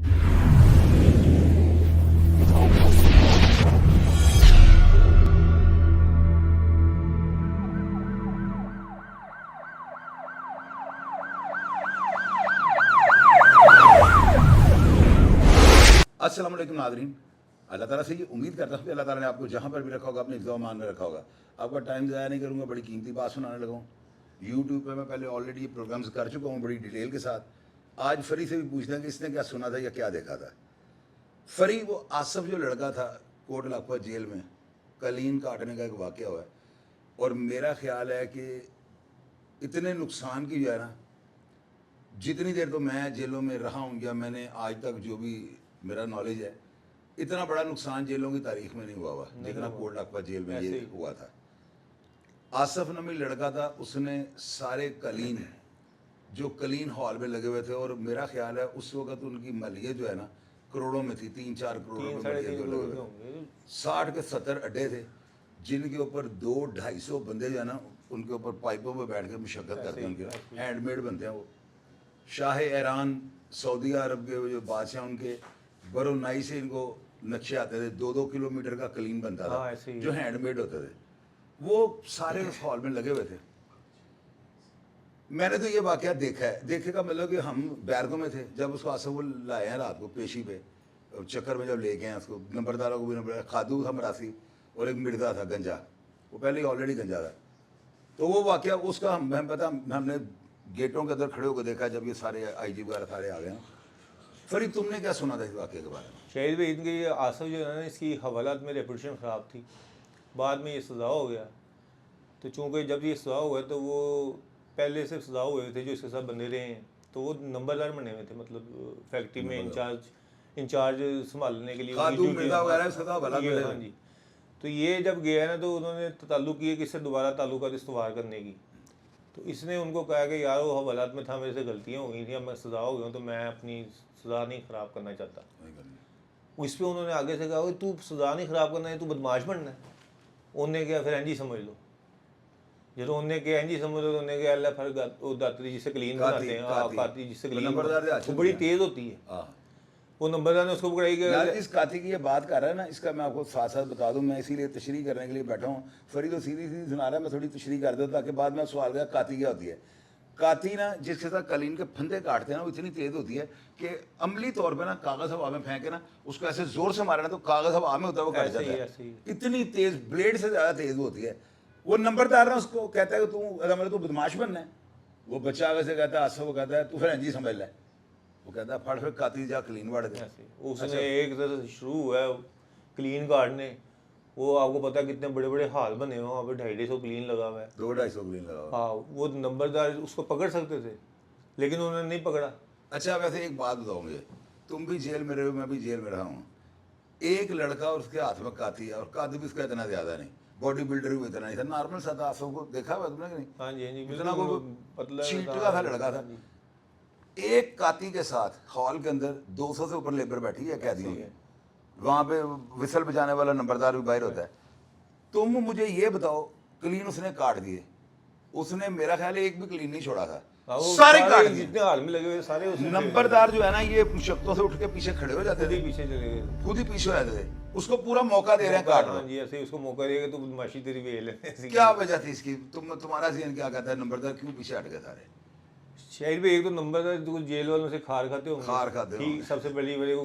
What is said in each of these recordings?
अस्सलाम वालेकुम नाज़रीन, अल्लाह ताला से ये उम्मीद करता हूँ कि अल्लाह ताला ने आपको जहाँ पर भी रखा होगा अपने इक़्तिदार में रखा होगा। आपका टाइम ज़ाया नहीं करूँगा, बड़ी कीमती बात सुनाने लगा हूँ। यूट्यूब पे मैं पहले ऑलरेडी ये प्रोग्राम्स कर चुका हूँ बड़ी डिटेल के साथ। आज फरी से भी पूछते हैं कि इसने क्या सुना था या क्या देखा था। फरी वो आसफ जो लड़का था कोट लाखपत जेल में कलीन काटने का एक वाक़या हुआ है, और मेरा ख्याल है कि इतने नुकसान की जो है ना, जितनी देर तो मैं जेलों में रहा हूँ या मैंने आज तक जो भी मेरा नॉलेज है, इतना बड़ा नुकसान जेलों की तारीख में नहीं हुआ जितना कोट लाखपत जेल में ये हुआ था। आसफ नामी लड़का था, उसने सारे कलीन जो कलीन हॉल में लगे हुए थे, और मेरा ख्याल है उस वक्त उनकी मलियत जो है ना करोड़ों में थी, 3-4 करोड़ रुपये। 60 के 70 अड्डे थे जिनके ऊपर 200-250 बंदे जो है ना उनके ऊपर पाइपों पर बैठ के मुशक्कत करते हैं, उनके हैंडमेड बनते हैं वो। शाह ईरान सऊदी अरब के जो बादशाह उनके बरोनाई से इनको नक्शे आते थे, 2-2 किलोमीटर का कलीन बनता था जो हैंडमेड होते थे, वो सारे उस हॉल में लगे हुए थे। मैंने तो ये वाकया देखा है, देखे का मतलब कि हम बैरकों में थे जब उसको आसफ लाए हैं रात को पेशी पे, चक्कर में जब ले गए हैं उसको, नंबरदारों को भी नंबर, खादू था मरासी और एक मिर्जा था गंजा, वो पहले ही ऑलरेडी गंजा था। तो वो वाकया उसका हमें पता, हमने गेटों के अंदर खड़े होकर देखा जब ये सारे IG वगैरह सारे आ गए हैं। फरीद तुमने क्या सुना था इस वाक़े के बारे में? शाहिद भाई, इनके ये आसफ जो है ना, इसकी हवालात में रेपुटेशन ख़राब थी, बाद में ये सज़ा हो गया। तो चूँकि जब ये सज़ा हुआ तो वो पहले से सज़ा हुए थे जो इसके साथ बंदे रहे हैं, तो वो नंबरदार बने हुए थे, मतलब फैक्ट्री में इंचार्ज संभालने के लिए। हाँ जी। तो ये जब गया ना तो उन्होंने ताल्लुक़ किए कि इससे दोबारा ताल्लुकात इस्तवार करने की। तो इसने उनको कहा कि यार वो हवालात में था, मेरे से गलतियाँ हो गई थी, अब मैं सज़ा हो गया हूँ तो मैं अपनी सज़ा नहीं ख़राब करना चाहता। इस पर उन्होंने आगे से कहा तू सज़ा नहीं ख़राब करना है, तू बदमाश बनना है। उन्हें क्या फिर एंजी समझ लो, जब उन्हें क्या एंजी समझ लो, उन्हें क्या अल्लाह फिर वो दात्री जिससे क्लीन बनाते हैं, काती जिससे क्लीन वो बड़ी तेज़ होती है, वो नंबरदार ने उसको पकड़ाई गया। इस काती की ये बात कर रहा है ना, इसका मैं आपको साथ साथ बता दूं, मैं इसीलिए तशरीह करने के लिए बैठा हूँ। फरीद तो सीधी सीधी सुना रहा है, मैं थोड़ी तशरीह कर दूँ ताकि बाद में सवाल गया काती क्या होती है। काती ना जिसके साथ कलीन के फंदे काटते हैं ना, वो इतनी तेज़ होती है कि अमली तौर पर ना कागज़ हवा में फेंके ना, उसको ऐसे ज़ोर से मारे ना तो कागज़ हवा में होता है वो कट जाता है, इतनी तेज़, ब्लेड से ज़्यादा तेज़ होती है। वो नंबरदार ना उसको कहता है कि तू बदमाश बनना है। वो बच्चा आगे से कहता है, आसफ वो कहता है तू फिर एंजी समझ ले, वो कहता है फट फिर काती जा क्लीन वाड़ दे। उसने एक तरह से शुरू हुआ है क्लीन काटने, वो आपको पता है कितने बड़े बड़े हाल बने हुए, वहाँ पे 250 क्लीन लगा हुआ है, 200-250 क्लीन लगा हुआ। हाँ, वो नंबरदार उसको पकड़ सकते थे लेकिन उन्होंने नहीं पकड़ा। अच्छा वैसे एक बात बताओ मुझे, तुम भी जेल में रहे हो, मैं भी जेल में रहा हूँ, एक लड़का और उसके हाथ में काती है, और काती भी उसका इतना ज़्यादा नहीं, बॉडी बिल्डर भी इतना नहीं था, नॉर्मल सा था। आसफ को देखा हुआ तुमने कि नहीं? हाँ जी, हाँ जी, इतना को पतला चीटका था लड़का था। एक काती के साथ हॉल के अंदर 200 से ऊपर लेबर बैठी है कैदियों की, वहाँ पे विसल बजाने वाला नंबरदार भी बाहर होता है। तुम मुझे ये बताओ, क्लीन उसने काट दिए, उसने मेरा ख्याल है एक भी क्लीन नहीं छोड़ा था, सारे काट दिए, जितने हाल में लगे हुए सारे। नंबरदार जो है ना ये मुशक्क़तों से उठ के पीछे खड़े हो जाते थे, पीछे चले गए, खुद ही पीछे हो जाते थे, उसको पूरा मौका दे रहे हैं काट। हाँ जी, ऐसे उसको मौका देगा तो बदमाशी तेरी भी ले। क्या वजह थी इसकी? तुम्हारा ज़हन क्या कहता है, नंबरदार क्यों पीछे हट गए सारे? शायद भी एक तो नंबरदार जो जेल वालों से खार खाते होंगे, खार खाते ठीक, सबसे पहली वाली को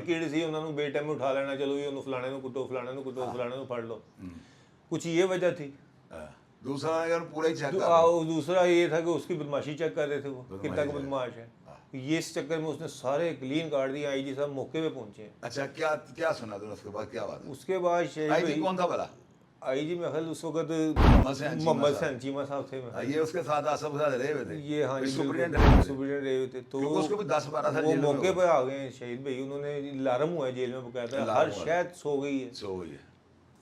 कीड़ सी उन्होंने बेटाइम में उठा लेना, चलो ये फलाने को कुटो, फलाने को कुटो, फलाने को फड़ लो, कुछ ये वजह थी। दूसरा अगर पूरा ही चेक दूसरा ये था कि उसकी बदमाशी चेक कर रहे थे, वो कितना का बदमाश है, ये इस चक्कर में उसने सारे क्लीन काट दिए। IG साहब मौके पे पहुंचे। अच्छा क्या क्या सुना तुमने उसके बाद, क्या बात है? उसके बाद IG कौन था भला? IG में ख्याल उस वक्त मोहम्मद हसन चीमा साहब थे, ये उसके साथ आसफ के साथ रहे हुए थे, ये हाँ सुपरिटेंडेंट रहे हुए थे, तो उसको भी 10-12 साल वो मौके पर आ गए शहीद भाई, उन्होंने अलार्म हुआ है जेल में बकायदा, हर शायद सो गई है,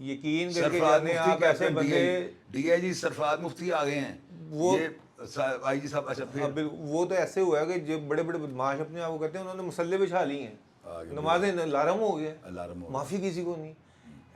यकीन करके जाने आप ऐसे बंदे। DIG सरफराज मुफ्ती आ गए हैं, वो IG साहब। अच्छा फिर वो तो ऐसे हुआ है कि जो बड़े बड़े बदमाश अपने आप को कहते हैं, उन्होंने मुसल्ले बिछा ली हैं, नमाजें अलार्म हो गया, माफ़ी किसी को नहीं।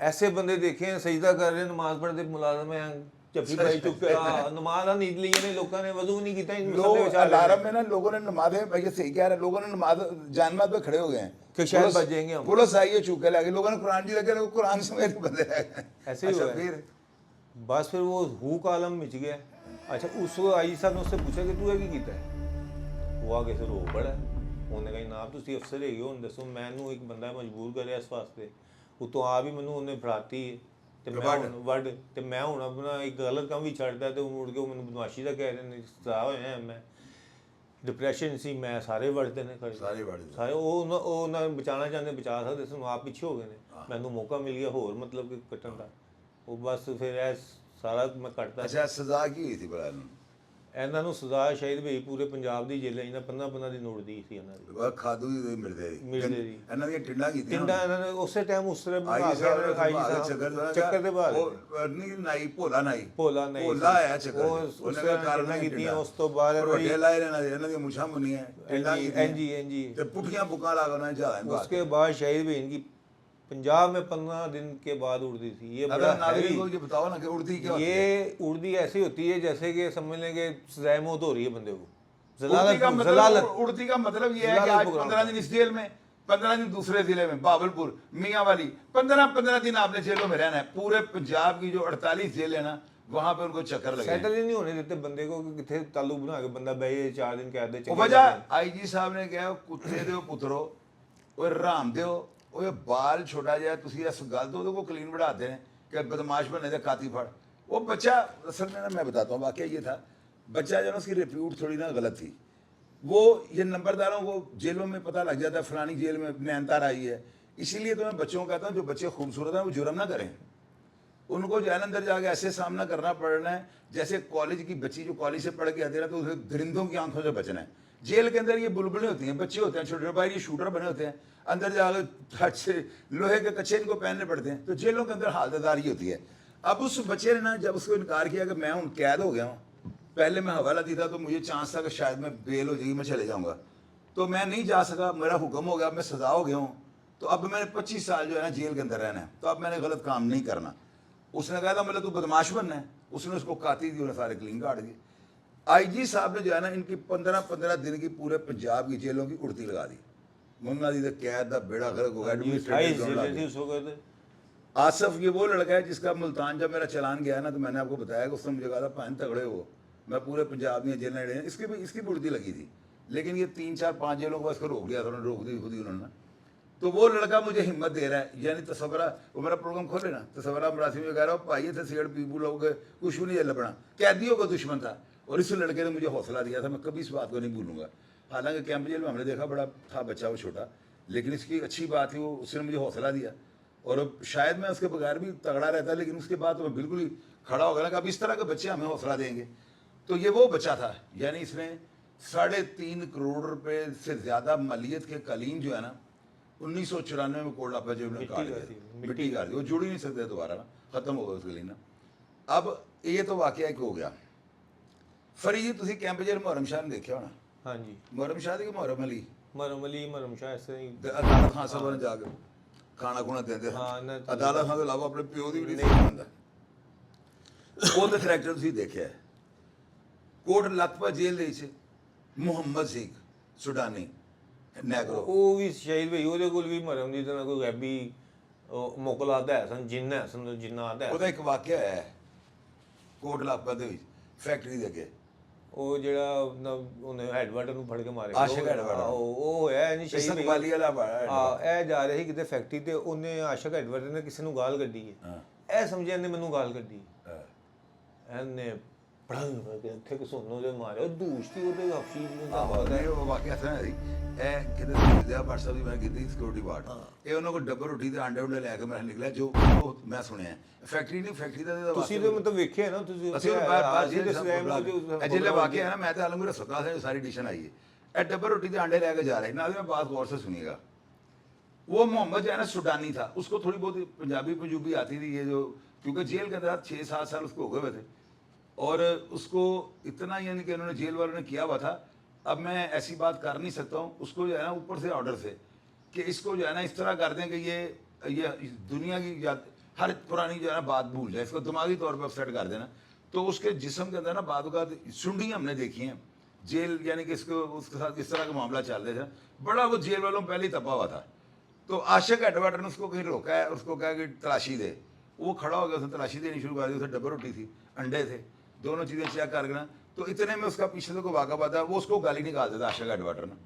ऐसे बंदे देखे हैं सजदा कर रहे हैं, नमाज पढ़ते मुलाजम हैं, ਚੱਪੀ ਪਾਈ ਚੁੱਕ ਕੇ ਨਮਾਜ਼ ਆ ਨੀਂਦ ਲਈ ਨੇ ਲੋਕਾਂ ਨੇ ਵਜ਼ੂ नहीं ਕੀਤਾ इन लोग मसले बिछा लेने। अलार्म में ना लोगों ने नमाजें, भैया सही कह रहे हैं, लोगों ने नमाज जानमाज पे खड़े हो गए हैं कि शायद पुलिस- बच जाएंगे हम। पुलिस आई है चूक के लगे, लोगों ने कुरान जी लगे, कुरान समेत बंदे रह गए। ऐसे ही अच्छा, हुआ है। फिर बस फिर वो हू का आलम मिच गया। अच्छा उसको आई साहब ने उससे पूछा कि तू की कीता है, वो आगे से रो पड़ा। ਉਹਨੇ ਕਹੀ ਨਾ ਤੁਸੀਂ ਅਫਸਰ ਹੈਗੇ ਹੋ, ਹੁਣ ਦੱਸੋ ਮੈਨੂੰ ਇੱਕ ਬੰਦਾ ਮਜਬੂਰ ਕਰਿਆ ਇਸ ਵਾਸਤੇ, ਉਤੋਂ ਆ ਵੀ ਮੈਨੂੰ ਉਹਨੇ ਫੜਾਤੀ ਤੇ ਮੈਂ ਹੁਣ ਵੱਡ ਤੇ ਮੈਂ ਹੁਣ ਆਪਣਾ ਇੱਕ ਗਲਤ ਕੰਮ ਵੀ ਛੱਡਦਾ ਤੇ ਉਹ ਮੁੜ ਕੇ ਉਹ ਮੈਨੂੰ ਬਦਮਾਸ਼ੀ ਦਾ ਕਹਿ ਰਹੇ ਨੇ, ਸਜ਼ਾ ਹੋਇਆ ਮੈਂ ਡਿਪਰੈਸ਼ਨ ਸੀ, ਮੈਂ ਸਾਰੇ ਵੜਦੇ ਨੇ सारे बढ़ गए। ਸਾਰੇ ਉਹ ਨਾ ਬਚਾਉਣਾ ਚਾਹੁੰਦੇ ਬਚਾ ਸਕਦੇ ਸੀ, ਆਪ ਪਿੱਛੇ ਹੋ ਗਏ ਨੇ, ਮੈਨੂੰ ਮੌਕਾ ਮਿਲ ਗਿਆ ਹੋਰ ਮਤਲਬ ਕਿ ਕੱਟਣ ਦਾ, ਉਹ ਬਸ ਫਿਰ ਇਹ ਸਾਰਾ ਮੈਂ ਕੱਟਦਾ। अच्छा, सजा की हुई थी बड़ा ਇਹਨਾਂ ਨੂੰ ਸਜ਼ਾ ਸ਼ਾਇਦ ਵੀ ਪੂਰੇ ਪੰਜਾਬ ਦੀ ਜੇਲ੍ਹਾਂ ਇਹਨਾਂ 15 ਦੀ ਨੋਟ ਦੀ ਸੀ ਇਹਨਾਂ ਦੀ ਖਾਦੂ ਹੀ ਮਿਲਦੇ ਮਿਲਦੇ ਜੀ। ਇਹਨਾਂ ਦੀਆਂ ਟਿੰਡਾਂ ਕੀਤੀਆਂ ਟਿੰਡਾ ਇਹਨਾਂ ਨੇ ਉਸੇ ਟਾਈਮ ਉਸ ਤਰ੍ਹਾਂ ਬਣਾ ਆਈ ਕੇ ਸਾਹਿਬ ਖਾਈ ਚੱਕਰ ਦੇ ਬਾਅਦ ਉਹ ਨਹੀਂ ਨਾਈ ਭੋਲਾ ਨਾਈ ਭੋਲਾ ਨਹੀਂ ਭੋਲਾ ਆਇਆ ਚੱਕਰ ਉਸ ਉਹਨੇ ਤਰ੍ਹਾਂ ਕਾਰਨ ਟਿੰਡਾਂ ਕੀਤੀਆਂ। ਉਸ ਤੋਂ ਬਾਅਦ ਵੱਡੇ ਲਾਏ ਇਹਨਾਂ ਦੀਆਂ ਮੁੱਛਾਂ ਮੁੰਨੀਆਂ ਟਿੰਡਾਂ ਕੀਤੀਆਂ एनजी ਤੇ ਪੁੱਠੀਆਂ ਬੁੱਕਾਂ ਲਾ ਕੇ ਉਹਨਾਂ ਝਾੜਾਂ उसके बाद शहीद बहन की पंजाब में 15 दिन के बाद उड़ती थी। ये बड़ा अगर नागरिक हैवी- को ये बताओ ना कि उड़ती क्या होती है? ये उड़दी ऐसी होती है जैसे कि समझ लें कि सजाए मौत हो रही है बंदे को। उड़ती का जलालत मतलब जलालत उड़ती का मतलब ये है कि आज 15 दिन इस जेल में, 15 दिन दूसरे जिले में, बाबलपुर, मियाँ वाली, 15 दिन आपने जेलों में रहना है। पूरे पंजाब की जो 48 जेल है ना, वहां पे उनको चक्कर लगे। सेटल ही नहीं होने देते बंदे को कि कितने ताल्लुक बना के बंदा बहे 4 दिन कैद दे वो वजह आईजी साहब ने कहा कुत्ते दो पुत्रो ओए राम दो ओए बाल छोटा जाए तुसी इस गल तो ਉਹਦੇ को क्लीन बढ़ाते हैं कि बदमाश बने थे काती फड़। वो बच्चा असल में ना मैं बताता हूँ वाकया ये था, बच्चा जो ना उसकी रिप्यूट थोड़ी ना गलत थी। वो ये नंबरदारों को जेलों में पता लग जाता है फलानी जेल में नैनतार आई है, इसीलिए तो मैं बच्चों को कहता हूँ जो बच्चे खूबसूरत हैं वो जुर्म ना करें, उनको जो है अंदर जाके ऐसे सामना करना पड़ना है जैसे कॉलेज की बच्ची जो कॉलेज से पढ़ के आती है ना तो उसे दरिंदों की आंखों से बचना है। जेल के अंदर ये बुलबुलें होती हैं, बच्चे होते हैं छोटे छोटे, बाहर ये शूटर बने होते हैं, अंदर जाकर हट से लोहे के कच्चे इनको पहनने पड़ते हैं। तो जेलों के अंदर हालतदार ये होती है। अब उस बच्चे ने ना जब उसको इनकार किया कि मैं हूँ कैद हो गया हूँ, पहले मैं हवाला दी था तो मुझे चांस था कि शायद मैं बेल हो जाएगी, मैं चले जाऊँगा, तो मैं नहीं जा सका, मेरा हुक्म हो गया, मैं सजा हो गया हूँ, तो अब मैंने 25 साल जो है ना जेल के अंदर रहना है, तो अब मैंने गलत काम नहीं करना। उसने कहा था मतलब तू बदमाश बनना है, उसने उसको काती दी, उन्हें सारे क्लीन काट दिए। आईजी साहब ने जो है ना इनकी 15 दिन की पूरे पंजाब की जेलों की उड़ती लगा दी। मुन्ना दी कैद का बेड़ा गर्क हो गया, 28 जिले थी उस वक्त। आसफ ये वो लड़का है जिसका मुल्तान जब मेरा चलान गया ना तो मैंने आपको बताया कि उसने मुझे कहा था पान तगड़े हो, मैं पूरे पंजाब में जेलें रहे, इसकी भी उड़ती लगी थी, लेकिन ये 3 4 5 जेलों को इसको रोक दिया था, उन्होंने रोक दी खुद ही उन्होंने। तो वो लड़का मुझे हिम्मत दे रहा है, यानी तस्वरा वो मेरा प्रोग्राम खोले ना, तस्वरा मरासी में कह रहा हूँ भाई थे सिगरेट पीपू लोग कुछ भी नहीं जल पड़ा, कैदियों का दुश्मन था, और इस लड़के ने मुझे हौसला दिया था, मैं कभी इस बात को नहीं भूलूंगा। हालांकि कैंप जेल में हमने देखा बड़ा था बच्चा वो छोटा, लेकिन इसकी अच्छी बात थी वो उसने मुझे हौसला दिया, और शायद मैं उसके बगैर भी तगड़ा रहता, लेकिन उसके बाद तो मैं बिल्कुल ही खड़ा हो गया कि अब इस तरह के बच्चे हमें हौसला देंगे। तो ये वो बच्चा था, यानी इसने 3.5 करोड़ रुपए से ज़्यादा मालियत के कलीन जो है ना 1994 में कोट लापा जेब में काट दिया, मिट्टी कर दी, वो जुड़ ही नहीं सकते दोबारा ना, खत्म हो गया उसके लिए ना। अब ये तो वाकया एक हो गया। फरी जी तुसी कैंप जेल मुहर्रम शाह ने देखा होना? हाँ जी, मुहर्रम शाह की मुहर्रम अली मरम शाह ऐसे ही अदालत खान साहब ने जाके खाना खुना देंदे हाँ, ना तो- अदालत खान तो इलावा अपने प्यो की भी नहीं खांदा। ਉਹਦੇ ਕਰੈਕਟਰ ਤੁਸੀਂ ਦੇਖਿਆ ਹੈ। ਕੋਟ ਲਖਪਤ ਜੇਲ੍ਹ ਦੇ ਵਿੱਚ ਮੁਹੰਮਦ ਸਿੰਘ ਸੁਡਾਨੀ ਨੈਗਰੋ ਉਹ ਵੀ ਸ਼ਹੀਦ ਭਾਈ ਉਹਦੇ ਕੋਲ ਵੀ ਮਰਮ ਦੀ ਤਰ੍ਹਾਂ ਕੋਈ ਗੈਬੀ ਮੁਕਲਾਦਾ ਹੈ ਸਨ, ਜਿੰਨ ਹੈ ਸਨ, ਜਿੰਨਾਤ ਹੈ। ਉਹਦਾ ਇੱਕ ਵਾਕਿਆ ਹੈ ਕੋਟ ਲਖਪਤ ਦੇ ਵਿੱਚ ਫੈਕਟਰੀ ਦੇ ਅੱਗੇ, ਉਹ ਜਿਹੜਾ ਉਹਨੇ ਹੈਡਵਾਟਰ ਨੂੰ ਫੜ ਕੇ ਮਾਰਿਆ, ਆਸ਼ਿਕ ਹੈਡਵਾਟਰ। ਉਹ ਹੋਇਆ ਨਹੀਂ ਸ਼ਹੀਦ ਭਾਈ। ਇਸਤਕਬਾਲੀ ਵਾਲਾ ਹਾਂ, ਇਹ ਜਾ ਰਿਹਾ ਸੀ ਕਿਤੇ ਫੈਕਟਰੀ ਤੇ ਉਹਨੇ ਆਸ਼ਿਕ ਹੈਡਵਾਟਰ ਨੇ ਕਿਸੇ ਨੂੰ ਗਾਲ ਕੱਢੀ ਹੈ, ਇਹ ਸਮਝਿਆ ਇਹਨੇ ਮੈਨੂੰ ਗਾਲ ਕੱਢੀ, ਇਹਨੇ ਪੜਾਂ ਕੇ ਇੱਥੇ ਕਿ ਸੁਣਨੋਂ ਦੇ ਮਾਰਿਆ ਦੂਸ਼ਤੀ ਉਹਦੇ ਹਫਸ਼ੀ ਦਾ ਬਾਤ ਹੈ। ਉਹ ਵਾਕਿਆ ਸੀ ਨਾ ਜੀ, ਇਹ ਕਿਤੇ ਦਿਆ WhatsApp ਦੀ ਮੈਂ ਕੀਤੀ ਸਿਕਿਉਰਿਟੀ ਗਾਰਡ, ਇਹ ਉਹਨਾਂ ਕੋਲ ਡੱਬਰ ਰੋਟੀ ਤੇ ਆਂਡੇ ਉਂਡੇ ਲੈ ਕੇ ਮੈਂ ਨਿਕਲਿਆ, ਜੋ ਮੈਂ ਸੁਣਿਆ ਫੈਕਟਰੀ ਨਹੀਂ ਫੈਕਟਰੀ ਦਾ ਤੁਸੀਂ ਤੇ ਮਤਲਬ ਵੇਖਿਆ ਨਾ ਤੁਸੀਂ ਅਸੀਂ ਜਿਹੜੇ ਵਾਕਿਆ ਹੈ ਨਾ, मैं तो आलमगीर अस्पताल से सारी डिशन आई है, ए डब्बा रोटी के अंडे लेके जा रहे हैं ना, मैं बात गौर से सुनिएगा। वो मोहम्मद जो है ना सुडानी था, उसको थोड़ी बहुत पंजाबी पंजूबी आती थी, ये जो क्योंकि जेल के अंदर 6-7 साल उसको हो गए हुए थे, और उसको इतना यानी कि उन्होंने जेल वालों ने किया हुआ था। अब मैं ऐसी बात कर नहीं सकता हूँ, उसको जो है ना ऊपर से ऑर्डर से कि इसको जो है ना इस तरह कर दें कि ये दुनिया की हर पुरानी जो है ना बात भूल जाए, इसको दिमागी तौर पर अपसेट कर देना। तो उसके जिस्म के अंदर ना बाद सुंडियाँ हमने देखी हैं जेल, यानी कि इसको उसके साथ इस तरह का मामला चल रहा था, बड़ा वो जेल वालों पहले ही तपा हुआ था। तो आशिक हेडवाटर ने उसको कहीं रोका है, उसको कहा कि तलाशी दे, वो खड़ा हो गया, उसने तलाशी देनी शुरू कर दी। उसे डब्बा रोटी थी, अंडे थे, दोनों चीज़ें चेक कर गया। तो इतने में उसका पीछे से को वाक़ा पाता, वो उसको गाली निकाल देता आशिक हेडवाटर ने,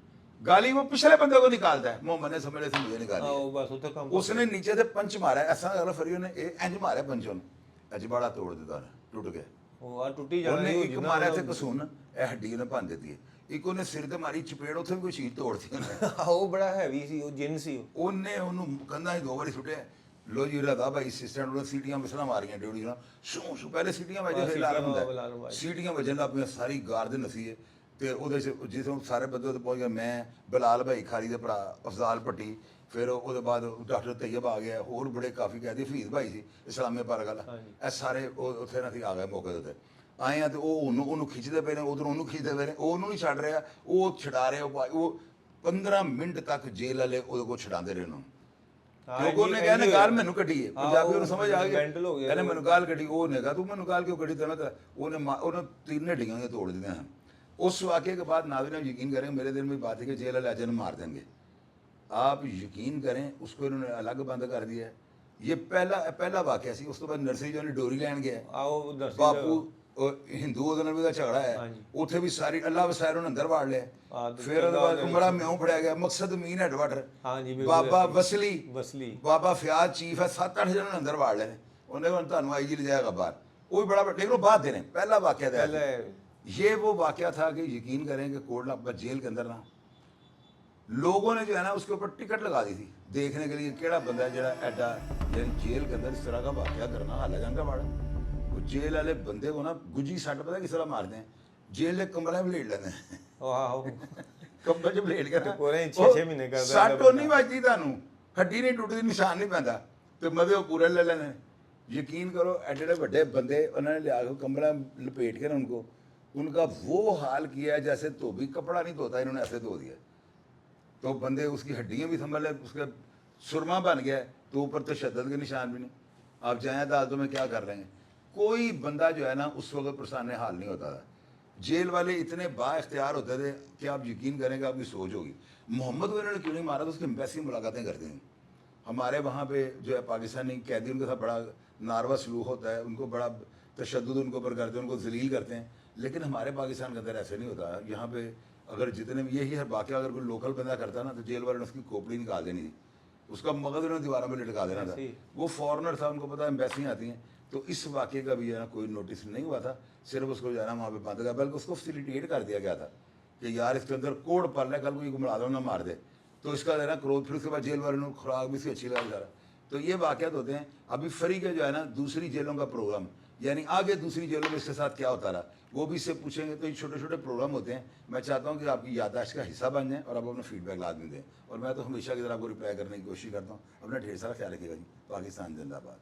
गाली वो पिछले बंदे को निकालता है, मोहम्मद ने समझे से मुझे निकाली है। बस उधर काम उसने नीचे से पंच मारा है, ऐसा अगर फरियो ने इंज मारा पंचों ने, अजबाड़ा तोड़ दिता, टूट गया। ਉਹ ਆ ਟੁੱਟੀ ਜਾਣਾ ਉਹਨੇ ਸੀ, ਉਹ ਇੱਕ ਜਿੰਨਾ ਮਾਰਿਆ ਤੇ ਕਸੂਨ ਇਹ ਹੱਡੀ ਨੇ ਭੰਨ ਦਿੱਤੀ ਹੈ, ਇੱਕ ਉਹਨੇ ਸਿਰ ਤੇ ਮਾਰੀ ਚਪੇੜ, ਉੱਥੇ ਵੀ ਕੋਈ ਚੀਜ਼ ਤੋੜਤੀ ਉਹਨੇ। ਉਹ ਬੜਾ ਹੈਵੀ ਸੀ, ਉਹ ਜਿੰਨ ਸੀ ਉਹ। ਉਹਨੇ ਉਹਨੂੰ ਕੰਧਾਂ 'ਚ 2 ਵਾਰੀ ਸੁੱਟਿਆ। ਲੋ ਜੀ ਰਦਾ ਭਾਈ ਅਸਿਸਟੈਂਟ ਉਹਨੇ ਸੀਟੀਆਂ ਮਿਸਲਾਂ ਮਾਰੀਆਂ ਡਿਊਟੀ ਨਾਲ, ਸ਼ੂ ਸ਼ੂ ਪਹਿਲੇ ਸੀਟੀਆਂ ਵੱਜੇ ਫਿਰ ਅਲਾਰਮ ਹੁੰਦਾ, ਸੀਟੀਆਂ ਵੱਜਣ ਲੱਗ ਪਈਆਂ, ਸਾਰੀ ਗਾਰਡ ਨਸੀਏ ਤੇ ਉਹਦੇ 'ਚ ਜਿਸੋਂ ਸਾਰੇ ਬੰਦੇ ਉੱਤੇ ਪਹੁੰਚ ਗਏ। ਮੈਂ ਬਲਾਲ ਭਾਈ ਖਾਲੀ ਦੇ ਭਰਾ ਅਫਜ਼ਾਲ ਭੱਟੀ, ਫਿਰ ਉਹਦੇ ਬਾਅਦ ਡਾਕਟਰ ਤੈयब ਆ ਗਿਆ, ਹੋਰ ਬੜੇ ਕਾਫੀ ਕਹਿ ਦੀ ਹਫੀਜ਼ ਭਾਈ ਸੀ ਇਸਲਾਮੇ ਪਰ ਗੱਲ, ਇਹ ਸਾਰੇ ਉੱਥੇ ਨਾ ਅਸੀਂ ਆ ਗਏ ਮੌਕੇ ਦੇ ਉੱਤੇ ਆਏ ਆ। ਤੇ ਉਹ ਉਹਨੂੰ ਖਿੱਚਦੇ ਪਏ ਨੇ, ਉਧਰੋਂ ਉਹਨੂੰ ਖਿੱਚਦੇ ਪਏ ਨੇ, ਉਹ ਉਹਨੂੰ ਨਹੀਂ ਛੱਡ ਰਿਹਾ, ਉਹ ਛਡਾ ਰਿਹਾ। ਉਹ 15 ਮਿੰਟ ਤੱਕ ਜੇਲ੍ਹ ਵਾਲੇ ਉਹਦੇ ਕੋਲ ਛਡਾਉਂਦੇ ਰਹੇ ਉਹਨੂੰ, ਕਿਉਂਕਿ ਉਹਨੇ ਕਿਹਾ ਨਾ ਗਾਲ ਮੈਨੂੰ ਕੱਢੀ ਹੈ, ਪੰਜਾਬੀ ਉਹਨੂੰ ਸਮਝ ਆ ਗਿਆ, ਕਹਿੰਦੇ ਮੈਨੂੰ ਗਾਲ ਕੱਢੀ। ਉਹ ਨੇ ਕਹਾ ਤੂੰ ਮੈਨੂੰ ਗਾਲ क्यों ਕੱਢੀ, ਤਾਂ ਉਹਨੇ 3 ਹੱਡੀਆਂ ਦੀਆਂ ਤੋੜ ਦਿੱਤੀਆਂ ਹਨ। उस वाक़े के बाद नाज़रीन यकीन करें, मेरे दिल में बात है कि जेल वाले अजन मार देंगे, आप यकीन करें। उसको इन्होंने अलग बंद कर दिया है। ये पहला वाक़या सी। उस तो बाद नर्सरी जो डोरी लैन गया, बापू हिंदू ਉਹਦੇ ਨਾਲ ਵੀ ਝਗੜਾ ਹੈ, ਉੱਥੇ ਵੀ ਸਾਰੀ ਅੱਲਾ ਵਸਾਇਰ ਨੂੰ ਅੰਦਰ ਵਾੜ ਲਿਆ। ਫਿਰ ਉਹਦੇ ਬਾਅਦ ਉਮਰਾ ਮਿਉਂ ਫੜਿਆ ਗਿਆ, ਮਕਸਦ ਮੀਨ ਹੈਡਵਾਟਰ, ਬਾਬਾ ਵਸਲੀ, ਬਾਬਾ ਫਿਆਜ਼ ਚੀਫ ਹੈ, 7-8 ਜਣਾਂ ਨੂੰ ਅੰਦਰ ਵਾੜ ਲਿਆ। ਉਹਨੇ ਹੁਣ ਤੁਹਾਨੂੰ ਆਈ ਜੀ ਲੈ ਜਾਏਗਾ ਬਾਹਰ, ਉਹ ਵੀ बड़ा, लेकिन वो बात दे रहे हैं पहला वाक़या था। ये वो वाक़या था कि यकीन करें कि कोटला जेल के अंदर ना लोगों ने जो है ना उसके ऊपर टिकट लगा दी थी देखने के लिए केड़ा बंदा जरा एडा जेल के अंदर इस तरह का वाक़या करना हाल है बाड़ा। वो जेल वाले बंदे को ना गुजी सट पता किस तरह मारते हैं, जेल के कमरे में लेट लेते हैं, कमरे च लेट के सट नहीं बजती, तुहानू हड्डी नहीं टुटती, निशान नहीं पैंदा, तो मजे पूरे ले लेने। यकीन करो एडे बड़े बंदे उन्होंने लिया के कमरा लपेट के ना उनका वो हाल किया जैसे धोबी कपड़ा नहीं धोता, इन्होंने ऐसे धो दिया। तो बंदे उसकी हड्डियाँ भी संभल, उसका सुरमा बन गया, तो ऊपर तशद्दुद के निशान भी नहीं। आप जाएँ अदालतों में क्या कर रहे हैं, कोई बंदा जो है ना उस वक्त परेशान हाल नहीं होता था। जेल वाले इतने बाख्तियार होते थे कि आप यकीन करेंगे, आपकी सोच होगी मोहम्मद को इन्होंने क्यों नहीं मारा, तो उसकी एम्बेसी मुलाकातें करते हैं। हमारे वहाँ पे जो है पाकिस्तानी कैदी, उनके साथ बड़ा नारवा सलूक होता है, उनको बड़ा तशद्दुद उनके ऊपर करते हैं, उनको जलील करते हैं। लेकिन हमारे पाकिस्तान के अंदर ऐसे नहीं होता। यहाँ पे अगर जितने भी यही है वाक़या, अगर कोई लोकल बंदा करता ना तो जेल वाले ने उसकी खोपड़ी निकाल देनी थी, उसका मगज उन्होंने दीवारों में लटका देना था। वो फॉरनर था, उनको पता एम्बेसियाँ आती हैं, तो इस वाक़े का भी है ना कोई नोटिस नहीं हुआ था, सिर्फ उसको जो है ना वहाँ पर बंद गया, बल्कि उसको फैसिलिटेट कर दिया गया था कि यार इसके अंदर कोड पल है, कल को ये मिला दो ना मार दे, तो इसका है ना क्रोध। फिर उसके बाद जेल वालों ने खुराक भी इसकी अच्छी लगा सारा। तो ये वाक़यात होते हैं। अभी फ्री के जो है ना दूसरी जेलों का प्रोग्राम, यानी आगे दूसरी जेलों में इसके साथ क्या होता रहा वो भी इससे पूछेंगे। तो ये छोटे छोटे प्रोग्राम होते हैं। मैं चाहता हूँ कि आपकी याददाश्त का हिस्सा बन जाएँ और आप अपना फीडबैक लाजमी दें, और मैं तो हमेशा की तरह आपको रिप्लाई करने की कोशिश करता हूँ। अपना ढेर सारा ख्याल रखिएगा जी। पाकिस्तान जिंदाबाद।